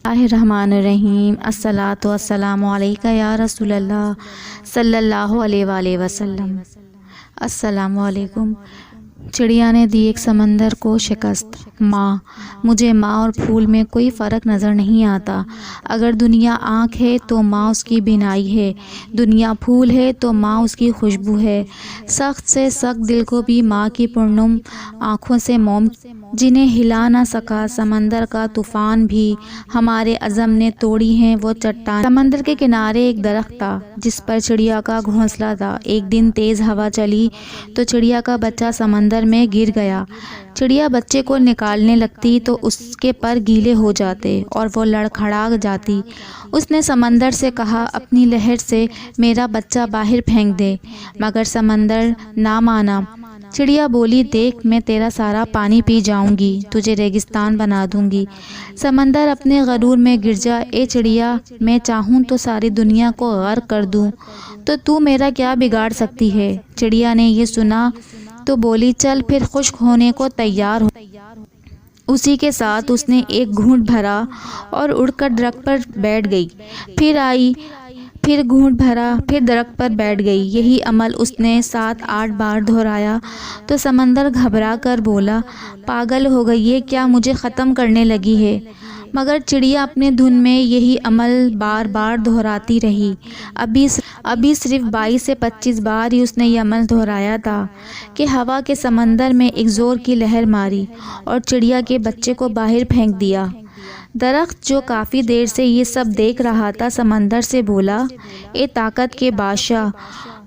اللہ الرحمن الرحیم۔ الصلاۃ والسلام علیکہ یا رسول اللہ صلی اللہ علیہ وآلہ وسلم۔ السلام علیکم۔ چڑیا نے دی ایک سمندر کو شکست۔ ماں، مجھے ماں اور پھول میں کوئی فرق نظر نہیں آتا۔ اگر دنیا آنکھ ہے تو ماں اس کی بینائی ہے، دنیا پھول ہے تو ماں اس کی خوشبو ہے۔ سخت سے سخت دل کو بھی ماں کی پرنم آنکھوں سے موم جنہیں ہلا نہ سکا سمندر کا طوفان بھی ہمارے عزم نے توڑی ہیں وہ چٹان۔ سمندر کے کنارے ایک درخت تھا جس پر چڑیا کا گھونسلہ تھا۔ ایک دن تیز ہوا چلی تو چڑیا کا بچہ سمندر میں گر گیا۔ چڑیا بچے کو نکالنے لگتی تو اس کے پر گیلے ہو جاتے اور وہ لڑکھڑا جاتی۔ اس نے سمندر سے کہا اپنی لہر سے میرا بچہ باہر پھینک دے، مگر سمندر نہ مانا۔ چڑیا بولی دیکھ میں تیرا سارا پانی پی جاؤں گی، تجھے ریگستان بنا دوں گی۔ سمندر اپنے غرور میں گر جا، اے چڑیا میں چاہوں تو ساری دنیا کو غرق کر دوں تو میرا کیا بگاڑ سکتی ہے۔ چڑیا نے یہ سنا تو بولی چل پھر خشک ہونے کو تیار ہو۔ اسی کے ساتھ اس نے ایک گھونٹ بھرا اور اڑ کر درخت پر بیٹھ گئی، پھر آئی، پھر گھونٹ بھرا، پھر درخت پر بیٹھ گئی۔ یہی عمل اس نے 7-8 بار دہرایا تو سمندر گھبرا کر بولا پاگل ہو گئی ہے کیا، مجھے ختم کرنے لگی ہے۔ مگر چڑیا اپنے دھن میں یہی عمل بار بار دہراتی رہی۔ ابھی صرف 22 سے 25 بار ہی اس نے یہ عمل دہرایا تھا کہ ہوا کے سمندر میں ایک زور کی لہر ماری اور چڑیا کے بچے کو باہر پھینک دیا۔ درخت جو کافی دیر سے یہ سب دیکھ رہا تھا سمندر سے بولا اے طاقت کے بادشاہ،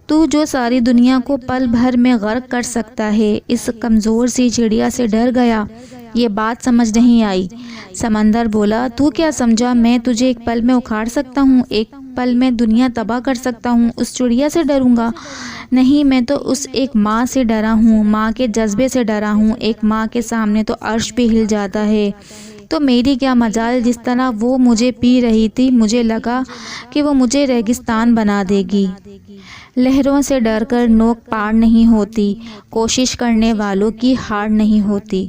تو جو ساری دنیا کو پل بھر میں غرق کر سکتا ہے، اس کمزور سی چڑیا سے ڈر گیا؟ یہ بات سمجھ نہیں آئی۔ سمندر بولا تو کیا سمجھا میں تجھے ایک پل میں اکھاڑ سکتا ہوں، ایک پل میں دنیا تباہ کر سکتا ہوں؟ اس چڑیا سے ڈروں گا؟ نہیں، میں تو اس ایک ماں سے ڈرا ہوں، ماں کے جذبے سے ڈرا ہوں۔ ایک ماں کے سامنے تو عرش بھی ہل جاتا ہے، تو میری کیا مجال؟ جس طرح وہ مجھے پی رہی تھی مجھے لگا کہ وہ مجھے ریگستان بنا دے گی۔ لہروں سے ڈر کر نوک پار نہیں ہوتی، کوشش کرنے والوں کی ہار نہیں ہوتی۔